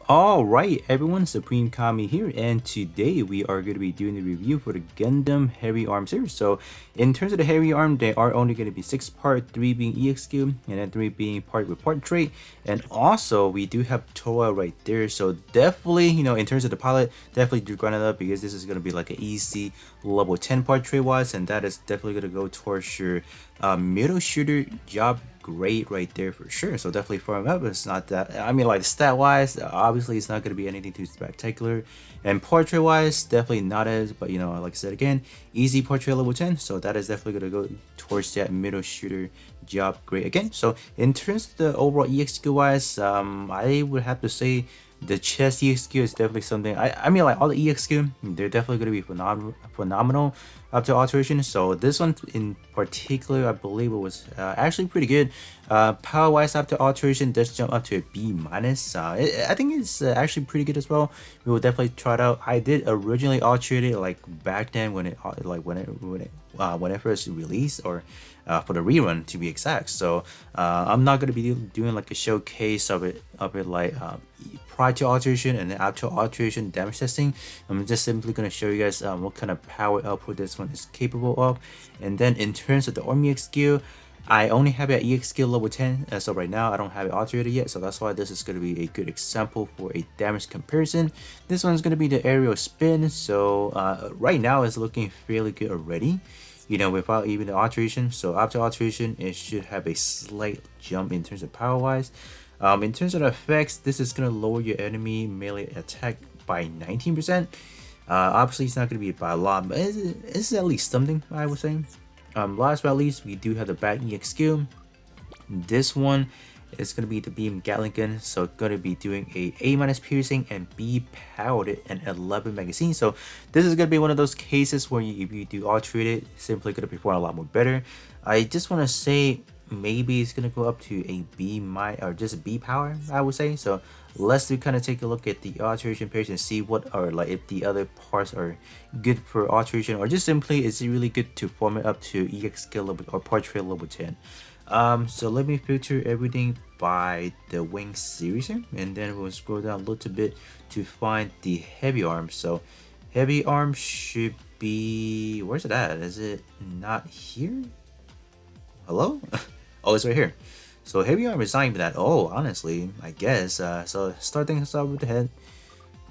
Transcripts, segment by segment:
Alright everyone, Supreme Kami here, and today we are going to be doing the review for the Gundam Heavy Arm series. So in terms of the Heavy Arm, they are only going to be 6 part, 3 being EXQ, and then 3 being part with part trait. And also we do have Toa right there, so definitely, in terms of the pilot, definitely do grind it up because this is going to be like an easy level 10 part trait wise, and that is definitely going to go towards your middle shooter job great right there for sure. So definitely farm up. It's not that, I mean, like stat wise, obviously it's not going to be anything too spectacular, and portrait wise definitely not as, but like I said again, easy portrait level 10, so that is definitely going to go towards that middle shooter job great again. So in terms of the overall EXQ wise, I would have to say the chest EXQ is definitely something. I mean, like all the EXQ, they're definitely going to be phenomenal up to alteration. So this one in particular, I believe it was actually pretty good. Power wise, up to alteration does jump up to a B minus. I think it's actually pretty good as well. We will definitely try it out. I did originally alterate it like back then when it when it first released, or for the rerun to be exact. So I'm not gonna be doing like a showcase of it like prior to alteration and then after alteration damage testing. I'm just simply gonna show you guys what kind of power output this one is capable of. And then in terms of the army X skill, I only have it at EX skill level 10, so right now I don't have it alterated yet, so that's why this is going to be a good example for a damage comparison. This one's going to be the aerial spin, so right now it's looking fairly good already, without even the alteration. So after alteration, it should have a slight jump in terms of power wise. In terms of the effects, this is going to lower your enemy melee attack by 19%. Obviously it's not going to be by a lot, but it's at least something, I would say. Last but not least, we do have the back EX skill. This one is going to be the Beamgatling gun, so it's going to be doing a minus piercing and B powered and 11 magazine. So this is going to be one of those cases where if you do alterate it, simply going to perform a lot more better. I just want to say maybe it's going to go up to a B minus or just a B power, I would say. So let's do kind of take a look at the alteration page and see what are, like, if the other parts are good for alteration, or just simply is it really good to form it up to EX skill level or portrait level 10. So let me filter everything by the wing series here, and then we'll scroll down a little bit to find the heavy arms. So heavy arms should be, where's it at? Is it not here? Hello? Oh, it's right here. So heavy arm is not even that old, honestly, I guess. So start things off with the head.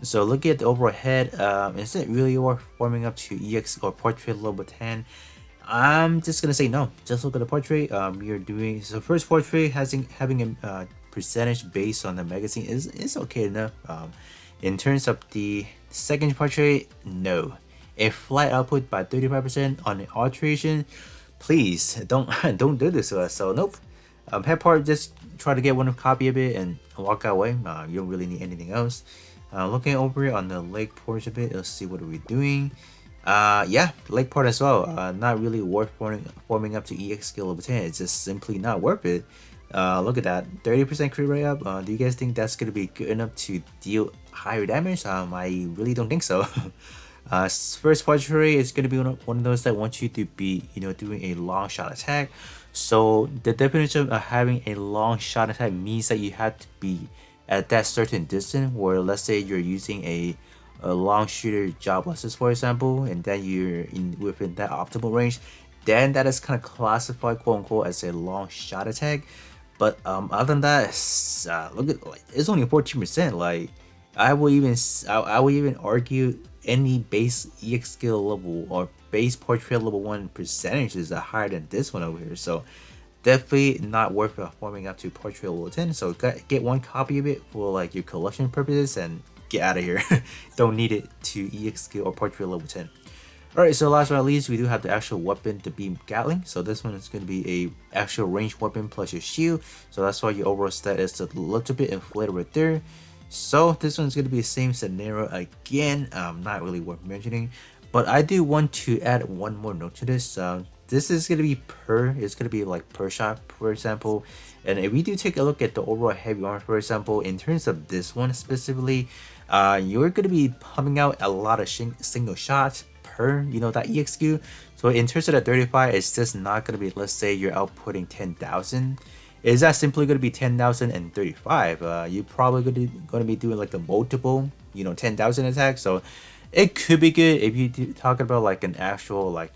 So look at the overall head. Is it really worth forming up to EX or portrait level 10? I'm just gonna say no. Just look at the portrait. You're doing, so first portrait having a percentage based on the magazine is okay enough. In terms of the second portrait, no. A flight output by 35% on the alteration. Please don't don't do this to us. So nope. Head part, just try to get one copy of it and walk away. You don't really need anything else. Looking over on the leg portion of it, let's see what are we doing. Yeah, leg part as well. Not really worth forming up to EX skill level 10. It's just simply not worth it. Look at that, 30% crit rate up. Do you guys think that's gonna be good enough to deal higher damage? I really don't think so. First portrait is going to be one of those that want you to be, doing a long shot attack. So the definition of having a long shot attack means that you have to be at that certain distance, where let's say you're using a long shooter job losses, for example, and then you're within that optimal range, then that is kind of classified, quote unquote, as a long shot attack. But other than that, look at, like, it's only 14%. Like, I will even argue any base EX skill level or base portrait level 1 percentages are higher than this one over here. So definitely not worth forming up to portrait level 10. So get one copy of it for like your collection purposes and get out of here. Don't need it to EX skill or portrait level 10. Alright, so last but not least, we do have the actual weapon, the Beamgatling. So this one is going to be a actual ranged weapon plus your shield. So that's why your overall stat is a little bit inflated right there. So this one's going to be the same scenario again, not really worth mentioning. But I do want to add one more note to this. This is going to be it's going to be like per shot, for example. And if we do take a look at the overall heavy armor, for example, in terms of this one specifically, you're going to be pumping out a lot of single shots per, that EXQ. So in terms of the 35, it's just not going to be, let's say you're outputting 10,000. is that simply going to be 10,035. You're probably going to be doing like the multiple, 10,000 attacks. So it could be good if you talking about like an actual like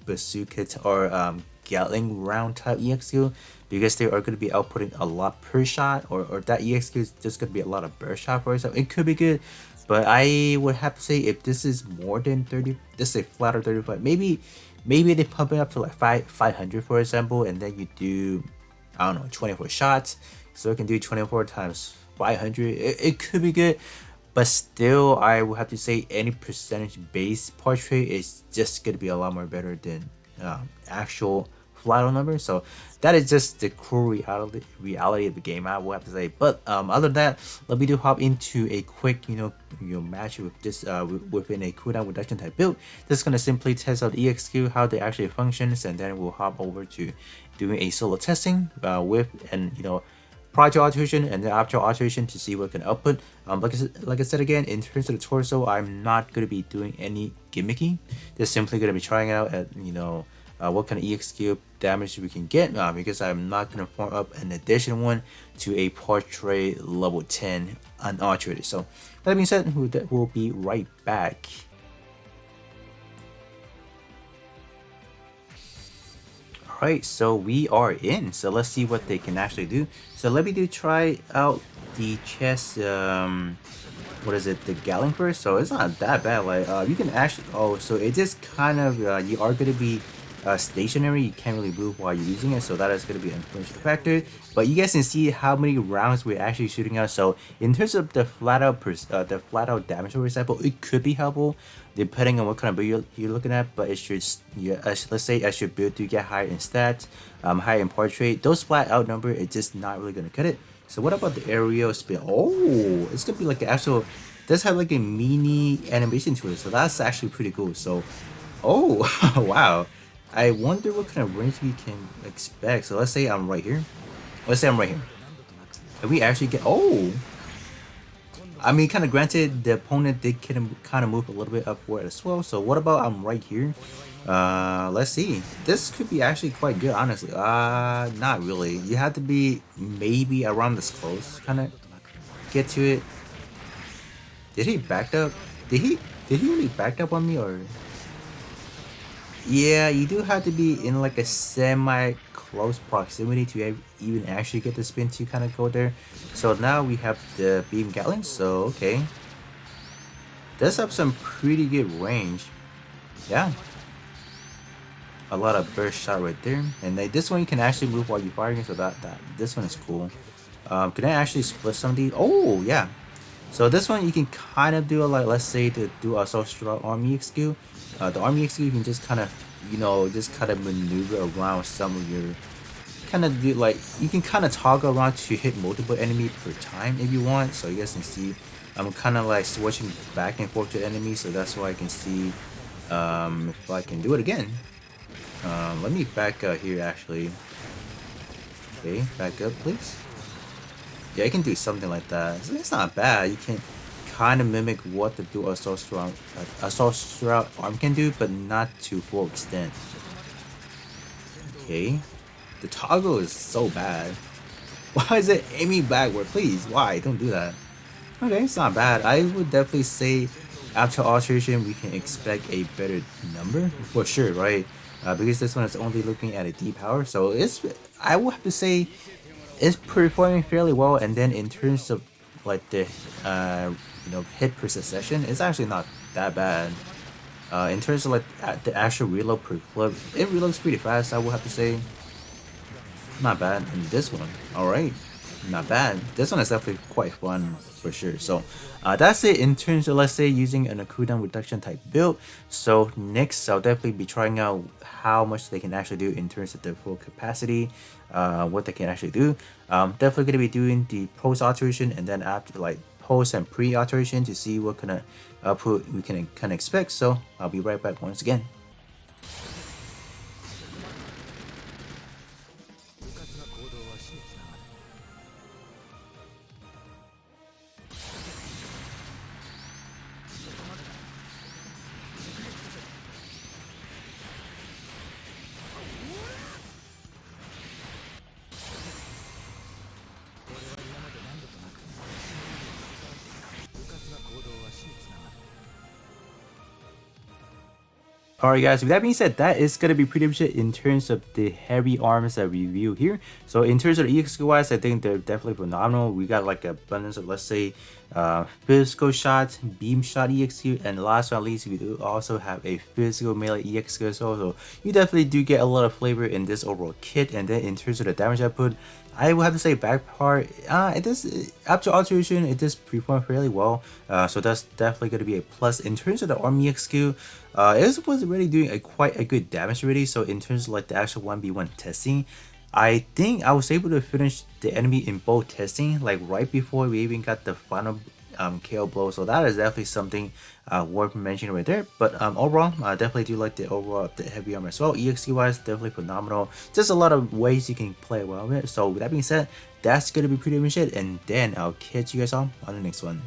bazooka or Gatling round type EXQ, because they are going to be outputting a lot per shot, or that EXQ is just going to be a lot of burst shot for it. So it could be good, but I would have to say if this is more than 30, this is a flatter 35, maybe they pump it up to like 500 for example, and then you do, I don't know, 24 shots, so it can do 24 times 500. It could be good, but still I would have to say any percentage based portrait is just going to be a lot more better than actual flat out number. So that is just the cruel reality of the game, I will have to say. But other than that, let me do hop into a quick match with this within a cooldown reduction type build. This is gonna simply test out EXQ, how they actually functions, and then we'll hop over to doing a solo testing with prior to alteration and then after alteration to see what can output. Like I said again, in terms of the torso, I'm not going to be doing any gimmicky. Just simply going to be trying out at what kind of EXQ damage we can get, because I'm not going to form up an additional one to a portrait level 10 unalterated. So that being said, we'll be right back. Alright, so we are in. So let's see what they can actually do. So let me try out the chest. What is it? The Gatling first. So it's not that bad. Like you can actually. Oh, so it just kind of you are going to be stationary. You can't really move while you're using it. So that is going to be an influential factor. But you guys can see how many rounds we're actually shooting out. So in terms of the flat out damage, for example, it could be helpful depending on what kind of build you're looking at. But it should, let's say as your build do get higher in stats, higher in portrait, those flat out number, it's just not really gonna cut it. So what about the aerial spin? Oh, it's gonna be like an actual, does have like a mini animation to it. So that's actually pretty cool. So, oh, wow. I wonder what kind of range we can expect. So let's say I'm right here. Let's say I'm right here. Can we actually get, oh, I mean, kind of granted, the opponent did kind of move a little bit upward as well. So what about I'm right here? Let's see. This could be actually quite good, honestly. Not really. You have to be maybe around this close, kind of get to it. Did he back up? Did he really back up on me, or? Yeah, you do have to be in like a semi close proximity to even actually get the spin to kind of go there. So now we have the Beamgatling. So okay, does have some pretty good range. Yeah, a lot of burst shot right there, and this one you can actually move while you're firing. So that this one is cool. Can I actually split some of these? Oh yeah. So this one you can kind of do like, let's say to do a social army EXQ. The army EXQ you can just kind of just kind of maneuver around some of your kind of do like, you can kind of toggle around to hit multiple enemies per time if you want. So you guys can see I'm kind of like switching back and forth to enemies, so that's why I can see if I can do it again. Let me back up here actually. Okay, back up please. Yeah, you can do something like that. So it's not bad. You can kind of mimic what the dual assault arm can do, but not to full extent. Okay, the toggle is so bad. Why is it aiming backward? Please, why? Don't do that. Okay, it's not bad. I would definitely say after alteration we can expect a better number for sure, right? Because this one is only looking at a D power, so I would have to say it's performing fairly well. And then in terms of like the hit per succession, it's actually not that bad. In terms of like the actual reload per clip, it reloads pretty fast, I would have to say. Not bad. And this one, alright, not bad. This one is definitely quite fun for sure. So that's it in terms of, let's say, using a cooldown reduction type build. So next I'll definitely be trying out how much they can actually do in terms of the full capacity, what they can actually do. Definitely going to be doing the post alteration and then after, like post and pre alteration, to see what kind of output we can kind of expect. So I'll be right back once again. Alright guys, with that being said, that is going to be pretty much it in terms of the heavy arms that we review here. So in terms of the EXQ wise, I think they're definitely phenomenal. We got like abundance of, let's say, physical shots, beam shot EXQ, and last but not least, we do also have a physical melee EXQ as well. So you definitely do get a lot of flavor in this overall kit. And then in terms of the damage output, I would have to say back part, it does, up to alteration, it does perform fairly well. So that's definitely going to be a plus. In terms of the arm EXQ, it was already doing quite a good damage already. So in terms of like the actual 1v1 testing, I think I was able to finish the enemy in both testing, like right before we even got the final KO blow. So that is definitely something worth mentioning right there. But overall, I definitely do like the overall the heavy armor as well. EXP wise, definitely phenomenal. Just a lot of ways you can play well with it. So with that being said, that's gonna be pretty much it. And then I'll catch you guys on the next one.